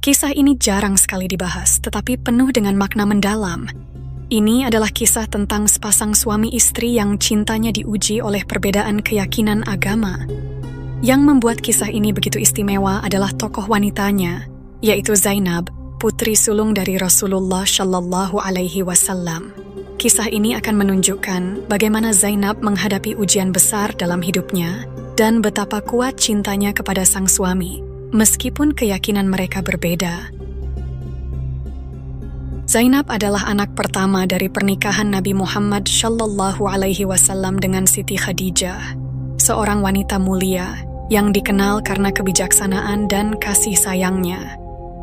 Kisah ini jarang sekali dibahas, tetapi penuh dengan makna mendalam. Ini adalah kisah tentang sepasang suami istri yang cintanya diuji oleh perbedaan keyakinan agama. Yang membuat kisah ini begitu istimewa adalah tokoh wanitanya, yaitu Zainab, putri sulung dari Rasulullah Shallallahu Alaihi Wasallam. Kisah ini akan menunjukkan bagaimana Zainab menghadapi ujian besar dalam hidupnya dan betapa kuat cintanya kepada sang suami, meskipun keyakinan mereka berbeda. Zainab adalah anak pertama dari pernikahan Nabi Muhammad Shallallahu Alaihi Wasallam dengan Siti Khadijah, seorang wanita mulia yang dikenal karena kebijaksanaan dan kasih sayangnya.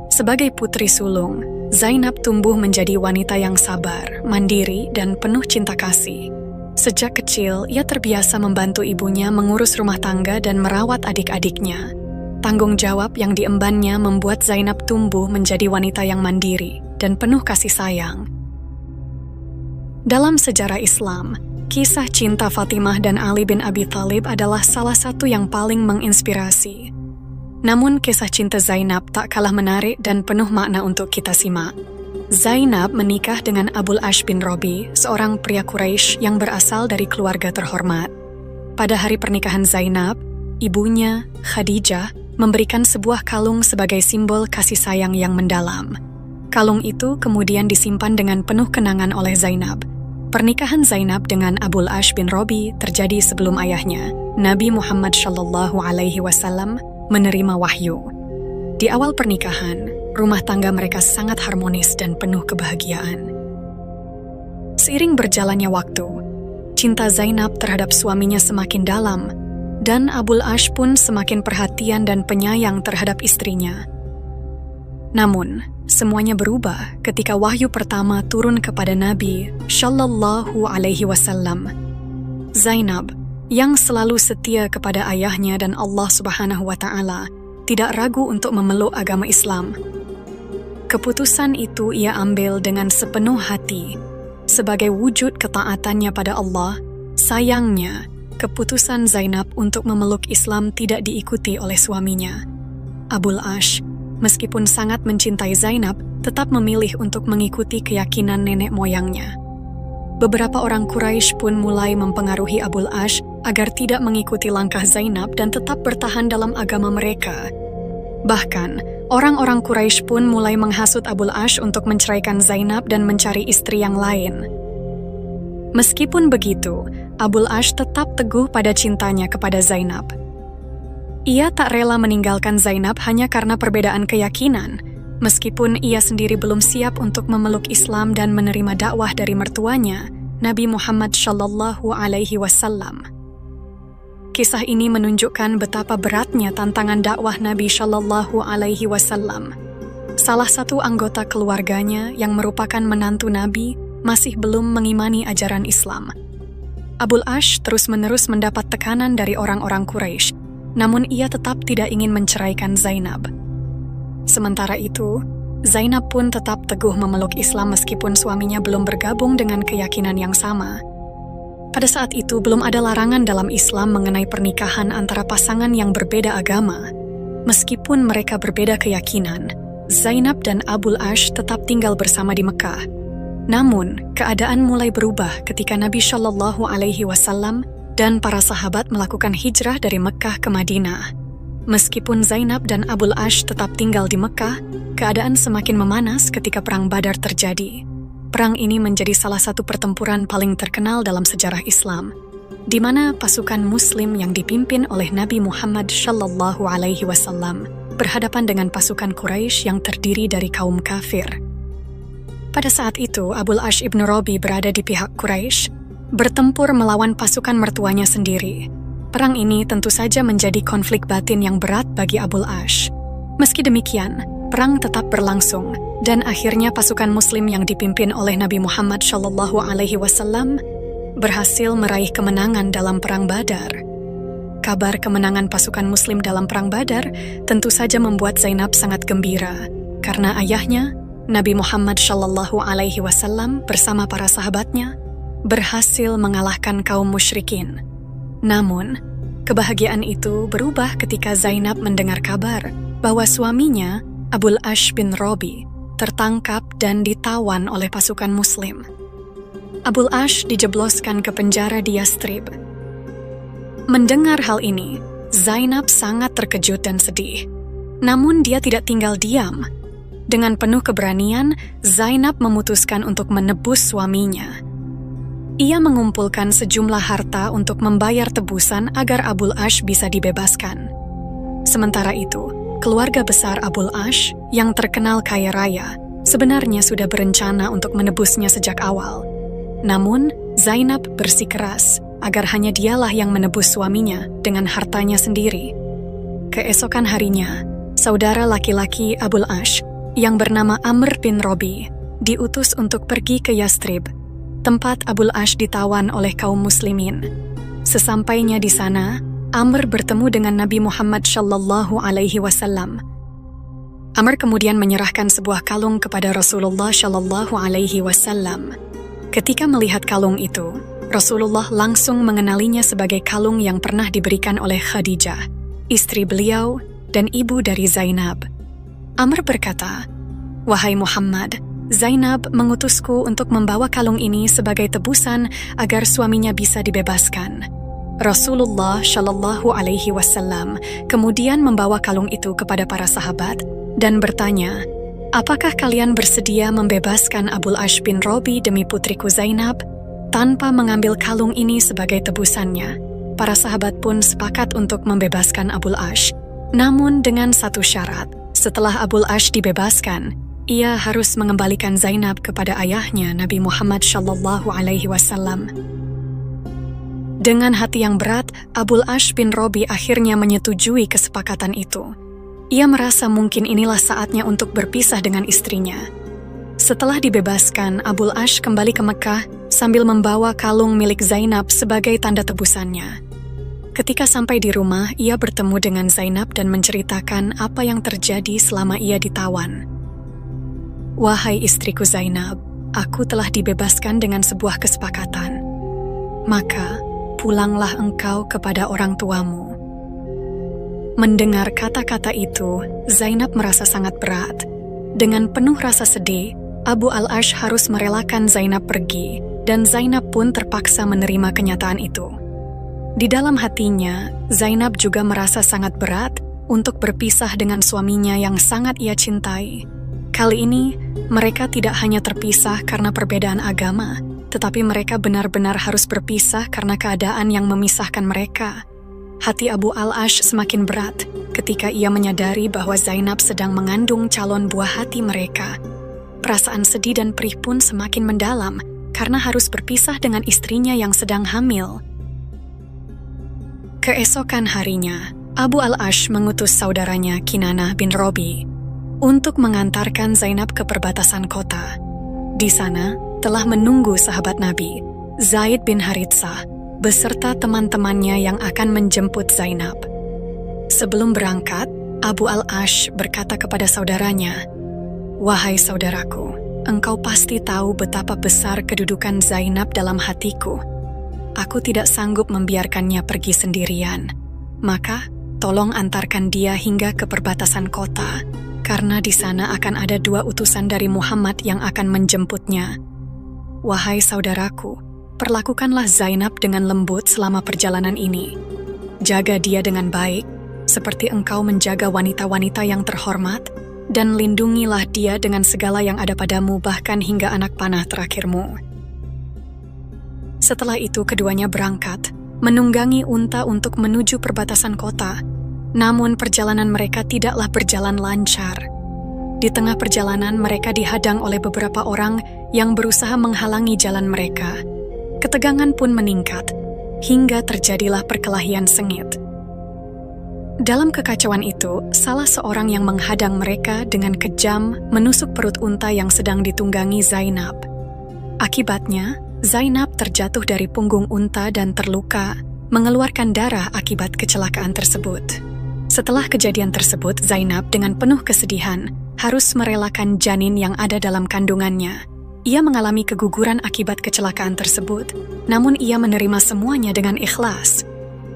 Sebagai putri sulung, Zainab tumbuh menjadi wanita yang sabar, mandiri, dan penuh cinta kasih. Sejak kecil, ia terbiasa membantu ibunya mengurus rumah tangga dan merawat adik-adiknya. Tanggung jawab yang diembannya membuat Zainab tumbuh menjadi wanita yang mandiri dan penuh kasih sayang. Dalam sejarah Islam, kisah cinta Fatimah dan Ali bin Abi Thalib adalah salah satu yang paling menginspirasi. Namun kisah cinta Zainab tak kalah menarik dan penuh makna untuk kita simak. Zainab menikah dengan Abul Ash bin Robi, seorang pria Quraisy yang berasal dari keluarga terhormat. Pada hari pernikahan Zainab, ibunya, Khadijah, memberikan sebuah kalung sebagai simbol kasih sayang yang mendalam. Kalung itu kemudian disimpan dengan penuh kenangan oleh Zainab. Pernikahan Zainab dengan Abul Ash bin Robi terjadi sebelum ayahnya, Nabi Muhammad Shallallahu Alaihi Wasallam, menerima wahyu. Di awal pernikahan, rumah tangga mereka sangat harmonis dan penuh kebahagiaan. Seiring berjalannya waktu, cinta Zainab terhadap suaminya semakin dalam, dan Abul Ash pun semakin perhatian dan penyayang terhadap istrinya. Namun, semuanya berubah ketika wahyu pertama turun kepada Nabi Shallallahu Alaihi Wasallam. Zainab, yang selalu setia kepada ayahnya dan Allah Subhanahu wa Ta'ala, tidak ragu untuk memeluk agama Islam. Keputusan itu ia ambil dengan sepenuh hati. Sebagai wujud ketaatannya pada Allah, sayangnya, keputusan Zainab untuk memeluk Islam tidak diikuti oleh suaminya. Abul Ash, meskipun sangat mencintai Zainab, tetap memilih untuk mengikuti keyakinan nenek moyangnya. Beberapa orang Quraisy pun mulai mempengaruhi Abul Ash agar tidak mengikuti langkah Zainab dan tetap bertahan dalam agama mereka. Bahkan, orang-orang Quraisy pun mulai menghasut Abul Ash untuk menceraikan Zainab dan mencari istri yang lain. Meskipun begitu, Abul Ash tetap teguh pada cintanya kepada Zainab. Ia tak rela meninggalkan Zainab hanya karena perbedaan keyakinan, meskipun ia sendiri belum siap untuk memeluk Islam dan menerima dakwah dari mertuanya, Nabi Muhammad Shallallahu Alaihi Wasallam. Kisah ini menunjukkan betapa beratnya tantangan dakwah Nabi Shallallahu Alaihi Wasallam. Salah satu anggota keluarganya yang merupakan menantu Nabi masih belum mengimani ajaran Islam. Abul Ash terus-menerus mendapat tekanan dari orang-orang Quraisy, namun ia tetap tidak ingin menceraikan Zainab. Sementara itu, Zainab pun tetap teguh memeluk Islam meskipun suaminya belum bergabung dengan keyakinan yang sama. Pada saat itu belum ada larangan dalam Islam mengenai pernikahan antara pasangan yang berbeda agama. Meskipun mereka berbeda keyakinan, Zainab dan Abul Ash tetap tinggal bersama di Mekah. Namun, keadaan mulai berubah ketika Nabi Shallallahu Alaihi Wasallam dan para sahabat melakukan hijrah dari Mekah ke Madinah. Meskipun Zainab dan Abul Ash tetap tinggal di Mekah, keadaan semakin memanas ketika Perang Badar terjadi. Perang ini menjadi salah satu pertempuran paling terkenal dalam sejarah Islam, di mana pasukan Muslim yang dipimpin oleh Nabi Muhammad Shallallahu Alaihi Wasallam berhadapan dengan pasukan Quraisy yang terdiri dari kaum kafir. Pada saat itu, Abul Ash ibn Robi berada di pihak Quraisy, bertempur melawan pasukan mertuanya sendiri. Perang ini tentu saja menjadi konflik batin yang berat bagi Abul Ash. Meski demikian, perang tetap berlangsung, dan akhirnya pasukan Muslim yang dipimpin oleh Nabi Muhammad Shallallahu Alaihi Wasallam berhasil meraih kemenangan dalam Perang Badar. Kabar kemenangan pasukan Muslim dalam Perang Badar tentu saja membuat Zainab sangat gembira, karena ayahnya, Nabi Muhammad Shallallahu Alaihi Wasallam bersama para sahabatnya berhasil mengalahkan kaum musyrikin. Namun, kebahagiaan itu berubah ketika Zainab mendengar kabar bahwa suaminya, Abul Ash bin Robi, tertangkap dan ditawan oleh pasukan Muslim. Abul Ash dijebloskan ke penjara di Yastrib. Mendengar hal ini, Zainab sangat terkejut dan sedih. Namun dia tidak tinggal diam. Dengan penuh keberanian, Zainab memutuskan untuk menebus suaminya. Ia mengumpulkan sejumlah harta untuk membayar tebusan agar Abul Ash bisa dibebaskan. Sementara itu, keluarga besar Abul Ash yang terkenal kaya raya sebenarnya sudah berencana untuk menebusnya sejak awal. Namun, Zainab bersikeras agar hanya dialah yang menebus suaminya dengan hartanya sendiri. Keesokan harinya, saudara laki-laki Abul Ash yang bernama Amr bin Robi diutus untuk pergi ke Yastrib, tempat Abul Ash ditawan oleh kaum muslimin. Sesampainya di sana, Amr bertemu dengan Nabi Muhammad SAW. Amr kemudian menyerahkan sebuah kalung kepada Rasulullah SAW. Ketika melihat kalung itu, Rasulullah langsung mengenalinya sebagai kalung yang pernah diberikan oleh Khadijah, istri beliau dan ibu dari Zainab. Amr berkata, "Wahai Muhammad, Zainab mengutusku untuk membawa kalung ini sebagai tebusan agar suaminya bisa dibebaskan." Rasulullah SAW kemudian membawa kalung itu kepada para sahabat dan bertanya, "Apakah kalian bersedia membebaskan Abul Ash bin Robi demi putriku Zainab?" Tanpa mengambil kalung ini sebagai tebusannya, para sahabat pun sepakat untuk membebaskan Abul Ash. Namun dengan satu syarat, setelah Abul Ash dibebaskan, ia harus mengembalikan Zainab kepada ayahnya Nabi Muhammad SAW. Dengan hati yang berat, Abul Ash bin Robi akhirnya menyetujui kesepakatan itu. Ia merasa mungkin inilah saatnya untuk berpisah dengan istrinya. Setelah dibebaskan, Abul Ash kembali ke Mekah sambil membawa kalung milik Zainab sebagai tanda tebusannya. Ketika sampai di rumah, ia bertemu dengan Zainab dan menceritakan apa yang terjadi selama ia ditawan. "Wahai istriku Zainab, aku telah dibebaskan dengan sebuah kesepakatan. Maka, pulanglah engkau kepada orang tuamu." Mendengar kata-kata itu, Zainab merasa sangat berat. Dengan penuh rasa sedih, Abu Al-Ash harus merelakan Zainab pergi, dan Zainab pun terpaksa menerima kenyataan itu. Di dalam hatinya, Zainab juga merasa sangat berat untuk berpisah dengan suaminya yang sangat ia cintai. Kali ini, mereka tidak hanya terpisah karena perbedaan agama, tetapi mereka benar-benar harus berpisah karena keadaan yang memisahkan mereka. Hati Abu Al-Ash semakin berat ketika ia menyadari bahwa Zainab sedang mengandung calon buah hati mereka. Perasaan sedih dan perih pun semakin mendalam karena harus berpisah dengan istrinya yang sedang hamil. Keesokan harinya, Abu Al-Ash mengutus saudaranya Kinanah bin Robi untuk mengantarkan Zainab ke perbatasan kota. Di sana telah menunggu sahabat Nabi, Zaid bin Haritsah, beserta teman-temannya yang akan menjemput Zainab. Sebelum berangkat, Abu Al-Ash berkata kepada saudaranya, "Wahai saudaraku, engkau pasti tahu betapa besar kedudukan Zainab dalam hatiku. Aku tidak sanggup membiarkannya pergi sendirian. Maka, tolong antarkan dia hingga ke perbatasan kota, karena di sana akan ada 2 utusan dari Muhammad yang akan menjemputnya. Wahai saudaraku, perlakukanlah Zainab dengan lembut selama perjalanan ini. Jaga dia dengan baik, seperti engkau menjaga wanita-wanita yang terhormat, dan lindungilah dia dengan segala yang ada padamu bahkan hingga anak panah terakhirmu." Setelah itu keduanya berangkat, menunggangi unta untuk menuju perbatasan kota. Namun perjalanan mereka tidaklah berjalan lancar. Di tengah perjalanan mereka dihadang oleh beberapa orang yang berusaha menghalangi jalan mereka. Ketegangan pun meningkat, hingga terjadilah perkelahian sengit. Dalam kekacauan itu, salah seorang yang menghadang mereka dengan kejam menusuk perut unta yang sedang ditunggangi Zainab. Akibatnya, Zainab terjatuh dari punggung unta dan terluka, mengeluarkan darah akibat kecelakaan tersebut. Setelah kejadian tersebut, Zainab dengan penuh kesedihan harus merelakan janin yang ada dalam kandungannya. Ia mengalami keguguran akibat kecelakaan tersebut, namun ia menerima semuanya dengan ikhlas.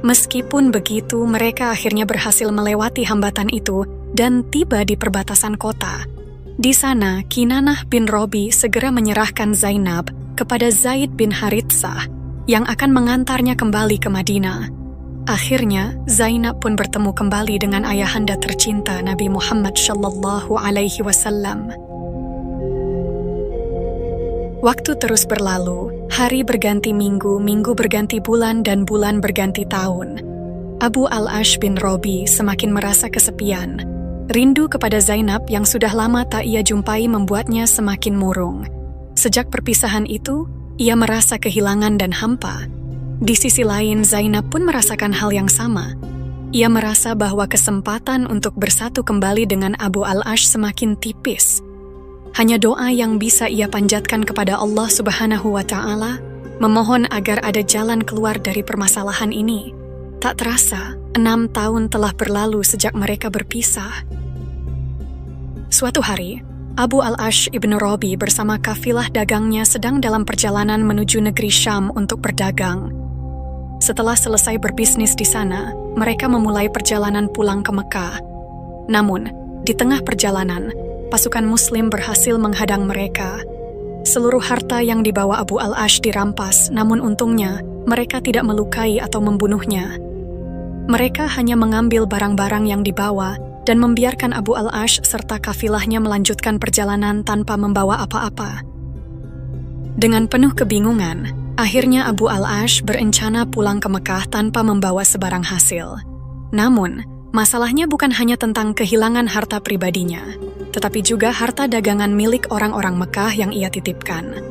Meskipun begitu, mereka akhirnya berhasil melewati hambatan itu dan tiba di perbatasan kota. Di sana, Kinanah bin Robi segera menyerahkan Zainab kepada Zaid bin Haritsah yang akan mengantarnya kembali ke Madinah. Akhirnya, Zainab pun bertemu kembali dengan ayahanda tercinta Nabi Muhammad sallallahu alaihi wasallam. Waktu terus berlalu, hari berganti minggu, minggu berganti bulan, dan bulan berganti tahun. Abu al-Ash bin Robi semakin merasa kesepian. Rindu kepada Zainab yang sudah lama tak ia jumpai membuatnya semakin murung. Sejak perpisahan itu, ia merasa kehilangan dan hampa. Di sisi lain, Zainab pun merasakan hal yang sama. Ia merasa bahwa kesempatan untuk bersatu kembali dengan Abu al-Ash semakin tipis. Hanya doa yang bisa ia panjatkan kepada Allah Subhanahu wa Ta'ala, memohon agar ada jalan keluar dari permasalahan ini. Tak terasa, 6 tahun telah berlalu sejak mereka berpisah. Suatu hari, Abu al-Ash ibn Robi bersama kafilah dagangnya sedang dalam perjalanan menuju negeri Syam untuk berdagang. Setelah selesai berbisnis di sana, mereka memulai perjalanan pulang ke Mekah. Namun, di tengah perjalanan, pasukan Muslim berhasil menghadang mereka. Seluruh harta yang dibawa Abu al-Ash dirampas, namun untungnya mereka tidak melukai atau membunuhnya. Mereka hanya mengambil barang-barang yang dibawa dan membiarkan Abu al-Ash serta kafilahnya melanjutkan perjalanan tanpa membawa apa-apa. Dengan penuh kebingungan, akhirnya Abu al-Ash berencana pulang ke Mekah tanpa membawa sebarang hasil. Namun, masalahnya bukan hanya tentang kehilangan harta pribadinya, tetapi juga harta dagangan milik orang-orang Mekah yang ia titipkan.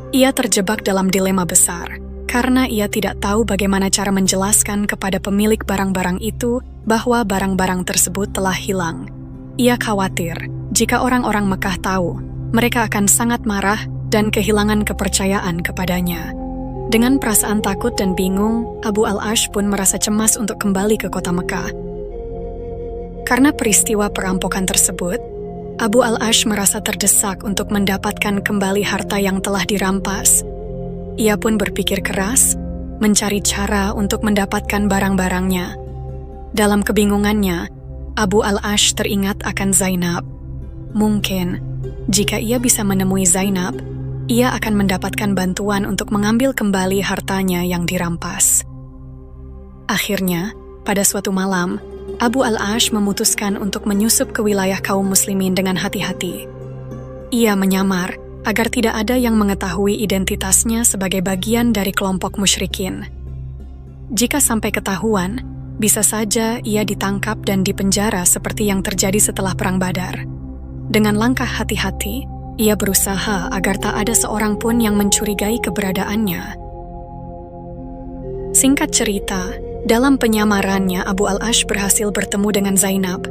Ia terjebak dalam dilema besar, karena ia tidak tahu bagaimana cara menjelaskan kepada pemilik barang-barang itu bahwa barang-barang tersebut telah hilang. Ia khawatir, jika orang-orang Mekah tahu, mereka akan sangat marah dan kehilangan kepercayaan kepadanya. Dengan perasaan takut dan bingung, Abu al-Ash pun merasa cemas untuk kembali ke kota Mekah. Karena peristiwa perampokan tersebut, Abu al-Ash merasa terdesak untuk mendapatkan kembali harta yang telah dirampas. Ia pun berpikir keras, mencari cara untuk mendapatkan barang-barangnya. Dalam kebingungannya, Abu al-Ash teringat akan Zainab. Mungkin, jika ia bisa menemui Zainab, ia akan mendapatkan bantuan untuk mengambil kembali hartanya yang dirampas. Akhirnya, pada suatu malam, Abu al-Ash memutuskan untuk menyusup ke wilayah kaum muslimin dengan hati-hati. Ia menyamar agar tidak ada yang mengetahui identitasnya sebagai bagian dari kelompok musyrikin. Jika sampai ketahuan, bisa saja ia ditangkap dan dipenjara seperti yang terjadi setelah Perang Badar. Dengan langkah hati-hati, ia berusaha agar tak ada seorang pun yang mencurigai keberadaannya. Singkat cerita, dalam penyamarannya Abu al-Ash berhasil bertemu dengan Zainab.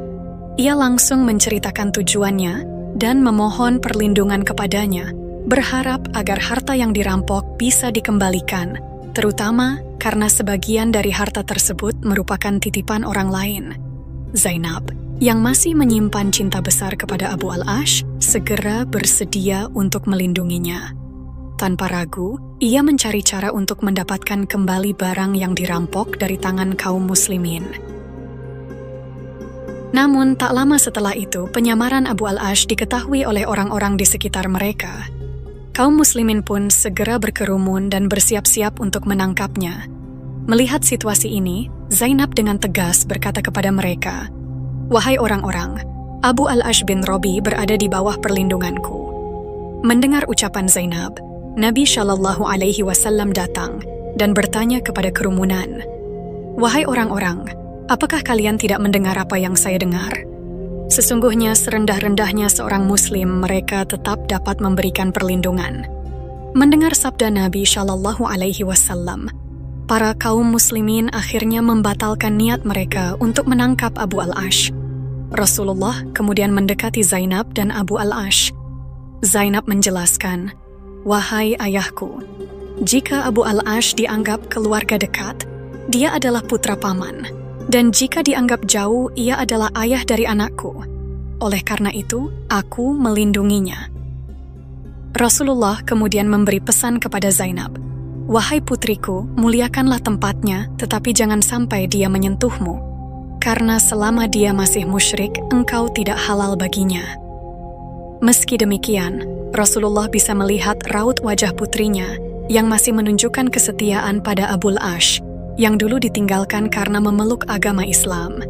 Ia langsung menceritakan tujuannya dan memohon perlindungan kepadanya, berharap agar harta yang dirampok bisa dikembalikan, terutama karena sebagian dari harta tersebut merupakan titipan orang lain. Zainab, yang masih menyimpan cinta besar kepada Abu al-Ash, segera bersedia untuk melindunginya. Tanpa ragu, ia mencari cara untuk mendapatkan kembali barang yang dirampok dari tangan kaum muslimin. Namun, tak lama setelah itu, penyamaran Abu al-Ash diketahui oleh orang-orang di sekitar mereka. Kaum muslimin pun segera berkerumun dan bersiap-siap untuk menangkapnya. Melihat situasi ini, Zainab dengan tegas berkata kepada mereka, "Wahai orang-orang, Abu al-Ash bin Robi berada di bawah perlindunganku." Mendengar ucapan Zainab, Nabi Shallallahu Alaihi Wasallam datang dan bertanya kepada kerumunan, "Wahai orang-orang, apakah kalian tidak mendengar apa yang saya dengar? Sesungguhnya serendah-rendahnya seorang muslim, mereka tetap dapat memberikan perlindungan." Mendengar sabda Nabi Shallallahu Alaihi Wasallam, para kaum muslimin akhirnya membatalkan niat mereka untuk menangkap Abu al-Ash. Rasulullah kemudian mendekati Zainab dan Abu al-Ash. Zainab menjelaskan, "Wahai ayahku, jika Abu al-Ash dianggap keluarga dekat, dia adalah putra paman. Dan jika dianggap jauh, ia adalah ayah dari anakku. Oleh karena itu, aku melindunginya." Rasulullah kemudian memberi pesan kepada Zainab, "Wahai putriku, muliakanlah tempatnya, tetapi jangan sampai dia menyentuhmu. karena selama dia masih musyrik, engkau tidak halal baginya. Meski demikian, Rasulullah bisa melihat raut wajah putrinya yang masih menunjukkan kesetiaan pada Abul Ash, yang dulu ditinggalkan karena memeluk agama Islam.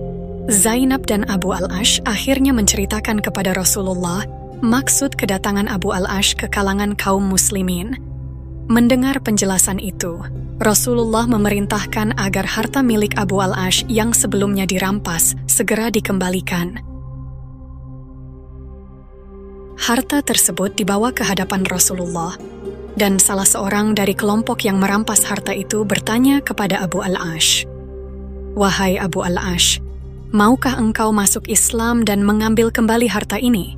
Zainab dan Abu al-Ash akhirnya menceritakan kepada Rasulullah maksud kedatangan Abu al-Ash ke kalangan kaum muslimin. Mendengar penjelasan itu, Rasulullah memerintahkan agar harta milik Abu al-Ash yang sebelumnya dirampas segera dikembalikan. Harta tersebut dibawa ke hadapan Rasulullah, dan salah seorang dari kelompok yang merampas harta itu bertanya kepada Abu al-Ash, "Wahai Abu al-Ash, maukah engkau masuk Islam dan mengambil kembali harta ini?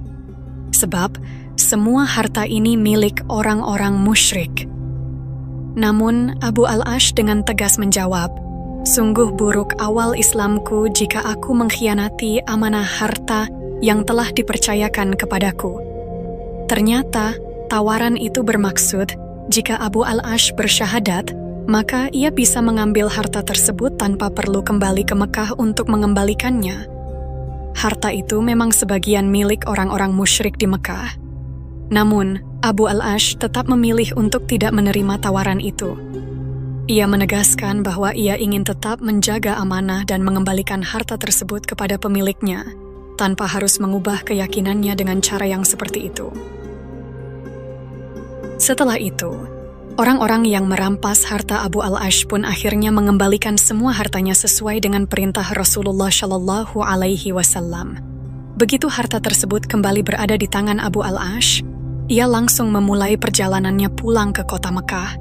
Sebab semua harta ini milik orang-orang musyrik." Namun Abu al-Ash dengan tegas menjawab, "Sungguh buruk awal Islamku jika aku mengkhianati amanah harta yang telah dipercayakan kepadaku." Ternyata tawaran itu bermaksud jika Abu al-Ash bersyahadat, maka ia bisa mengambil harta tersebut tanpa perlu kembali ke Mekah untuk mengembalikannya. Harta itu memang sebagian milik orang-orang musyrik di Mekah. Namun, Abu al-Ash tetap memilih untuk tidak menerima tawaran itu. Ia menegaskan bahwa ia ingin tetap menjaga amanah dan mengembalikan harta tersebut kepada pemiliknya, tanpa harus mengubah keyakinannya dengan cara yang seperti itu. Setelah itu, orang-orang yang merampas harta Abu al-Ash pun akhirnya mengembalikan semua hartanya sesuai dengan perintah Rasulullah Shallallahu Alaihi Wasallam. Begitu harta tersebut kembali berada di tangan Abu al-Ash, ia langsung memulai perjalanannya pulang ke kota Mekah.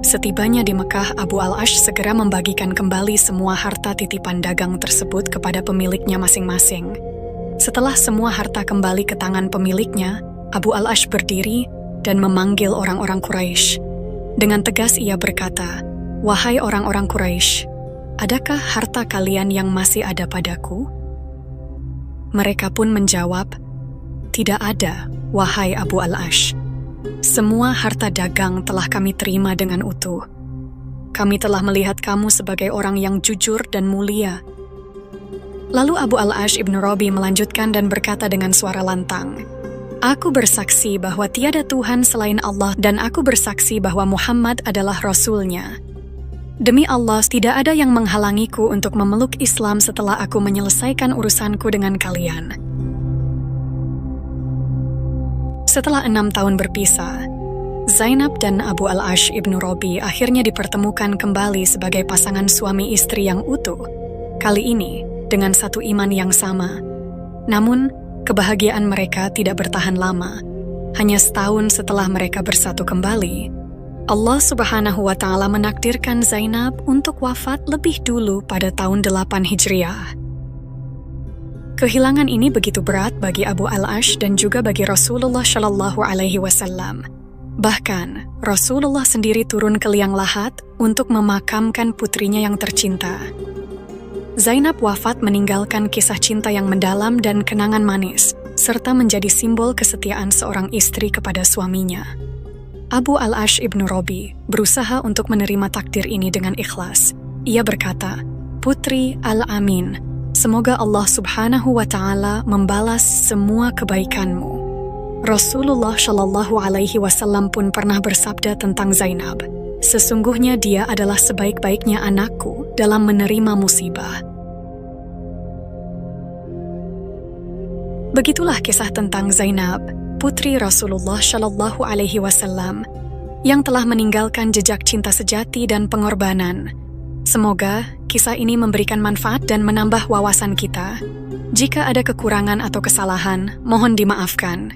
Setibanya di Mekah, Abu al-Ash segera membagikan kembali semua harta titipan dagang tersebut kepada pemiliknya masing-masing. Setelah semua harta kembali ke tangan pemiliknya, Abu al-Ash berdiri dan memanggil orang-orang Quraisy. Dengan tegas ia berkata, "Wahai orang-orang Quraisy, adakah harta kalian yang masih ada padaku?" Mereka pun menjawab, "Tidak ada, wahai Abu al-Ash. Semua harta dagang telah kami terima dengan utuh. Kami telah melihat kamu sebagai orang yang jujur dan mulia." Lalu Abu al-Ash ibn Rabi melanjutkan dan berkata dengan suara lantang, "Aku bersaksi bahwa tiada Tuhan selain Allah dan aku bersaksi bahwa Muhammad adalah Rasul-Nya. Demi Allah, tidak ada yang menghalangiku untuk memeluk Islam setelah aku menyelesaikan urusanku dengan kalian." Setelah 6 tahun berpisah, Zainab dan Abu al-Ash ibn Rabi akhirnya dipertemukan kembali sebagai pasangan suami istri yang utuh, kali ini dengan satu iman yang sama. Namun, kebahagiaan mereka tidak bertahan lama. Hanya setahun setelah mereka bersatu kembali, Allah Subhanahu wa Ta'ala menakdirkan Zainab untuk wafat lebih dulu pada tahun 8 Hijriah. Kehilangan ini begitu berat bagi Abu al-Ash dan juga bagi Rasulullah Shallallahu Alaihi Wasallam. Bahkan, Rasulullah sendiri turun ke liang lahat untuk memakamkan putrinya yang tercinta. Zainab wafat meninggalkan kisah cinta yang mendalam dan kenangan manis, serta menjadi simbol kesetiaan seorang istri kepada suaminya. Abu al-Ash ibn Rabi berusaha untuk menerima takdir ini dengan ikhlas. Ia berkata, "Putri Al-Amin, semoga Allah Subhanahu wa Ta'ala membalas semua kebaikanmu." Rasulullah Shallallahu Alaihi Wasallam pun pernah bersabda tentang Zainab, "Sesungguhnya dia adalah sebaik-baiknya anakku dalam menerima musibah." Begitulah kisah tentang Zainab, putri Rasulullah Shallallahu Alaihi Wasallam, yang telah meninggalkan jejak cinta sejati dan pengorbanan. Semoga kisah ini memberikan manfaat dan menambah wawasan kita. Jika ada kekurangan atau kesalahan, mohon dimaafkan.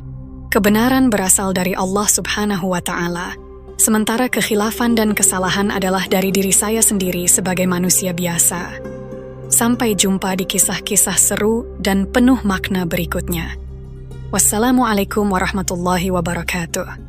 Kebenaran berasal dari Allah Subhanahu wa Ta'ala, sementara kekhilafan dan kesalahan adalah dari diri saya sendiri sebagai manusia biasa. Sampai jumpa di kisah-kisah seru dan penuh makna berikutnya. Wassalamualaikum warahmatullahi wabarakatuh.